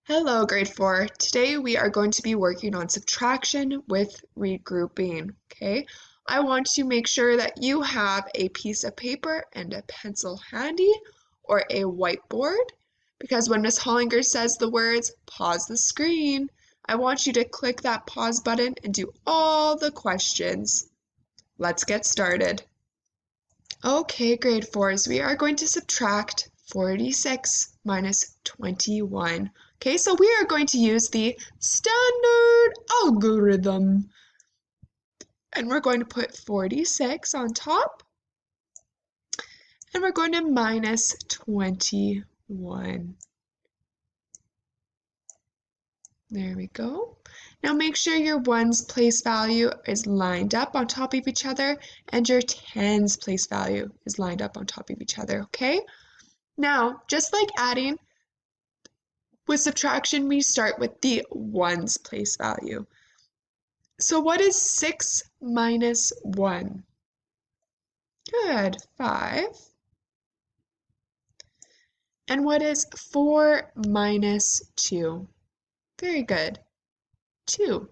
Hello, grade 4. Today we are going to be working on subtraction with regrouping, okay? I want to make sure that you have a piece of paper and a pencil handy or a whiteboard because when Miss Hollinger says the words, pause the screen, I want you to click that pause button and do all the questions. Let's get started. Okay, grade 4s, we are going to subtract 46 minus 21. Okay, so we are going to use the standard algorithm. And we're going to put 46 on top. And we're going to minus 21. There we go. Now make sure your ones place value is lined up on top of each other and your tens place value is lined up on top of each other, okay? Now, just like adding, with subtraction, we start with the ones place value. So what is 6 minus 1? Good, 5. And what is 4 minus 2? Very good, 2.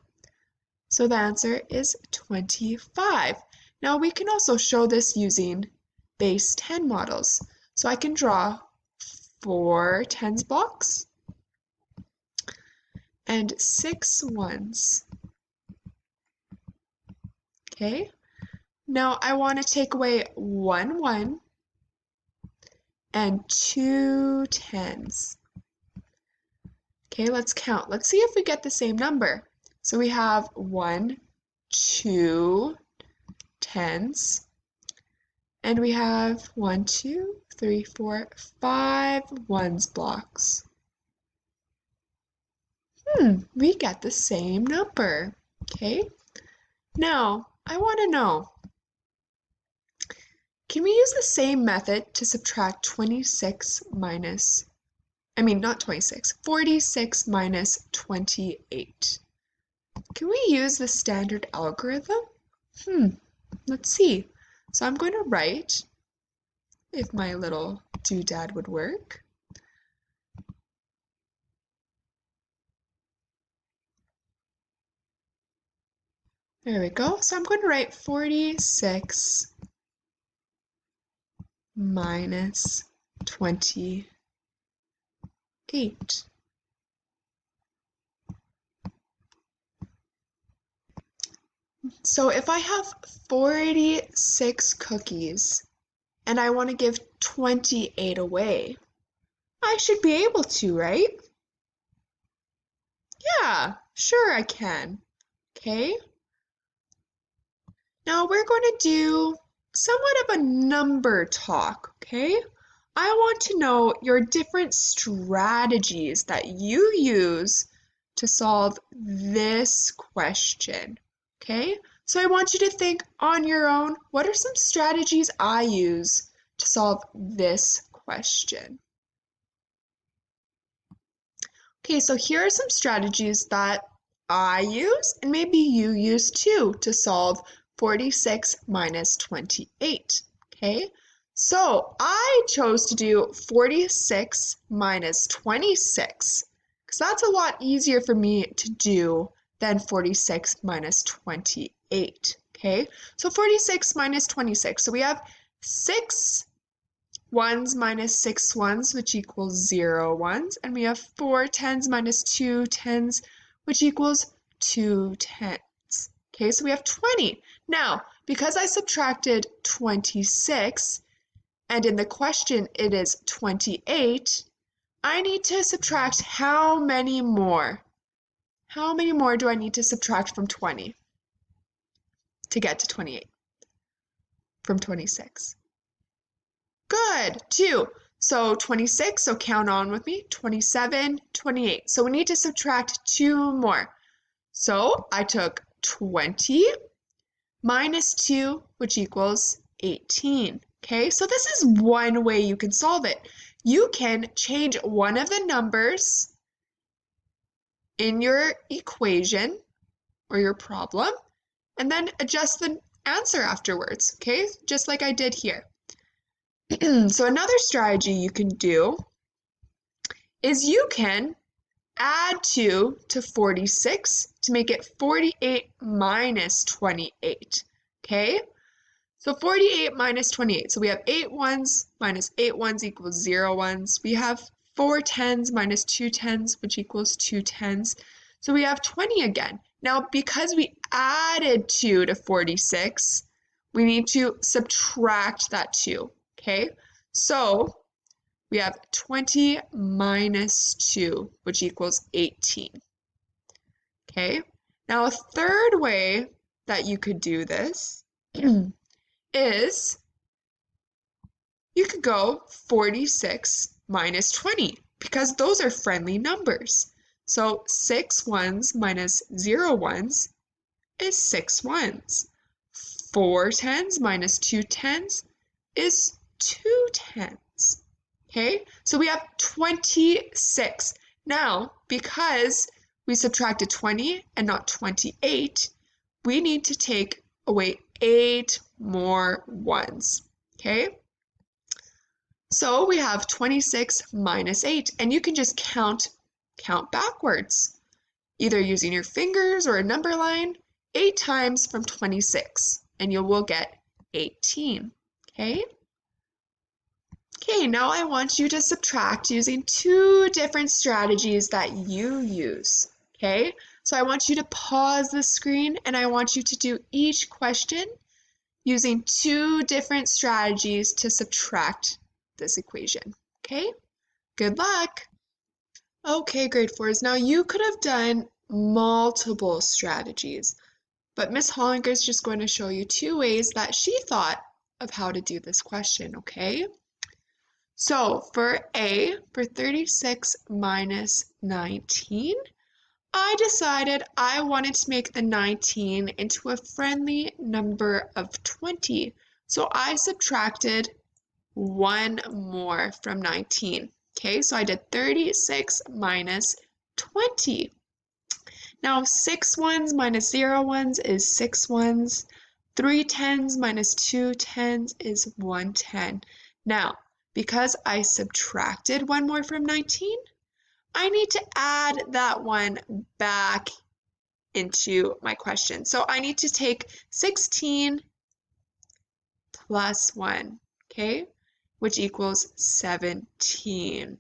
So the answer is 25. Now we can also show this using base 10 models. So I can draw 4 tens blocks and 6 ones. Okay, now I want to take away 1 1 and 2 tens. Okay, let's count. Let's see if we get the same number. So we have 1, 2 tens, and we have 1, 2, 3, 4, 5 ones blocks. We get the same number. Okay, now I want to know, can we use the same method to subtract 46 minus, not 26, 46 minus 28? Can we use the standard algorithm? Let's see. So I'm going to write, if my little doodad would work. There we go. So I'm going to write 46 minus 28. So if I have 46 cookies and I want to give 28 away, I should be able to, right? Yeah, sure I can. Okay. Now we're going to do somewhat of a number talk, okay? I want to know your different strategies that you use to solve this question, okay? So I want you to think on your own, what are some strategies I use to solve this question? Okay, so here are some strategies that I use and maybe you use too to solve 46 minus 28, okay? So I chose to do 46 minus 26 because that's a lot easier for me to do than 46 minus 28, okay? So 46 minus 26, so we have 6 ones minus 6 ones, which equals 0 ones, and we have 4 tens minus 2 tens, which equals 2 tens. Okay, so we have 20. Now, because I subtracted 26, and in the question it is 28, I need to subtract how many more? How many more do I need to subtract from 20 to get to 28 from 26? Good, 2. So 26, so count on with me, 27, 28. So we need to subtract 2 more. So I took 20 minus 2, which equals 18. Okay, so this is one way you can solve it. You can change one of the numbers in your equation or your problem and then adjust the answer afterwards, okay? Just like I did here. So another strategy you can do is you can add 2 to 46 to make it 48 minus 28, okay? So 48 minus 28. So we have 8 ones minus 8 ones equals 0 ones. We have 4 tens minus 2 tens, which equals 2 tens. So we have 20 again. Now, because we added 2 to 46, we need to subtract that 2, okay? So we have 20 minus 2, which equals 18, okay? Now, a third way that you could do this is you could go 46 minus 20 because those are friendly numbers. So 6 ones minus 0 ones is 6 ones. 4 tens minus 2 tens is 2 tens. Okay, so we have 26. Now, because we subtracted 20 and not 28, we need to take away 8 more ones. Okay, so we have 26 minus 8, and you can just count backwards, either using your fingers or a number line. 8 times from 26, and you will get 18. Okay? Okay, now I want you to subtract using 2 different strategies that you use. Okay? So I want you to pause the screen, and I want you to do each question using 2 different strategies to subtract this equation. Okay? Good luck! Okay, grade 4s. Now you could have done multiple strategies, but Miss Hollinger is just going to show you 2 ways that she thought of how to do this question, okay? So for A, for 36 minus 19, I decided I wanted to make the 19 into a friendly number of 20. So I subtracted 1 more from 19. Okay, so I did 36 minus 20. Now 6 ones minus 0 ones is 6 ones. 3 tens minus 2 tens is 1 10. Now, because I subtracted 1 more from 19, I need to add that one back into my question. So I need to take 16 plus 1, okay, which equals 17.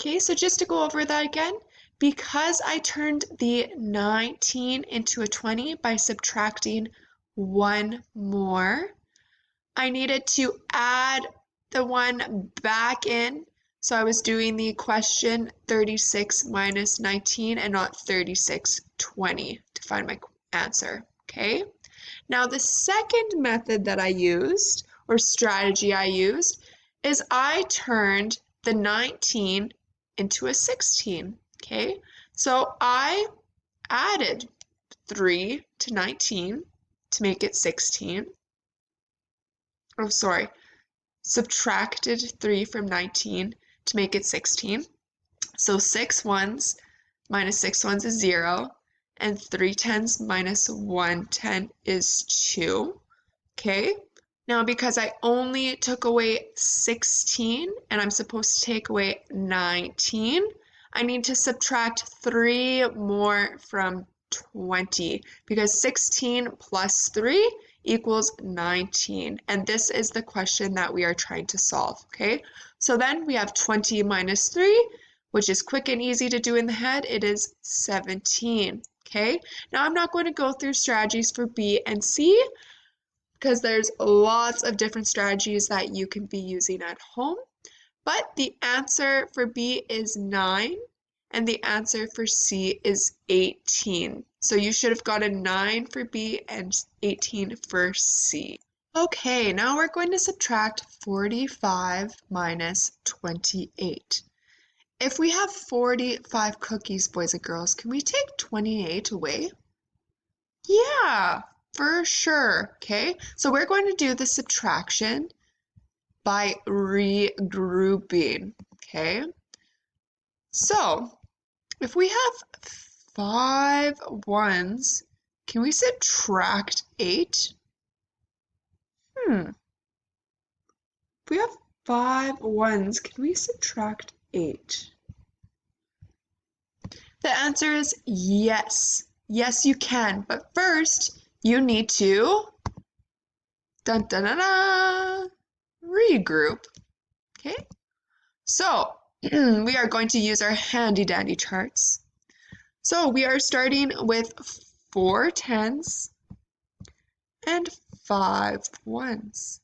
Okay, so just to go over that again, because I turned the 19 into a 20 by subtracting 1 more, I needed to add the 1 back in. So I was doing the question 36 minus 19 and not 36 20 to find my answer, okay? Now the second method that I used, or strategy I used, is I turned the 19 into a 16, okay? So I added 3 to 19 to make it 16. Oh, sorry, subtracted 3 from 19 to make it 16. So 6 ones minus 6 ones is 0, and 3 tens minus 1 10 is 2, okay? Now, because I only took away 16 and I'm supposed to take away 19, I need to subtract 3 more from 20 because 16 plus 3 equals 19. And this is the question that we are trying to solve, okay? So then we have 20 minus 3, which is quick and easy to do in the head. It is 17, okay? Now I'm not going to go through strategies for B and C, because there's lots of different strategies that you can be using at home. But the answer for B is 9, and the answer for C is 18. So you should have got a 9 for B and 18 for C. Okay, now we're going to subtract 45 minus 28. If we have 45 cookies, boys and girls, can we take 28 away? Yeah, for sure, okay? So we're going to do the subtraction by regrouping, okay? So if we have 5 ones, can we subtract 8? If we have 5 ones, can we subtract 8? The answer is yes. Yes, you can. But first, you need to dun, dun, dun, dun, regroup. Okay? So, we are going to use our handy dandy charts. So, we are starting with 4 10s and 5 1s.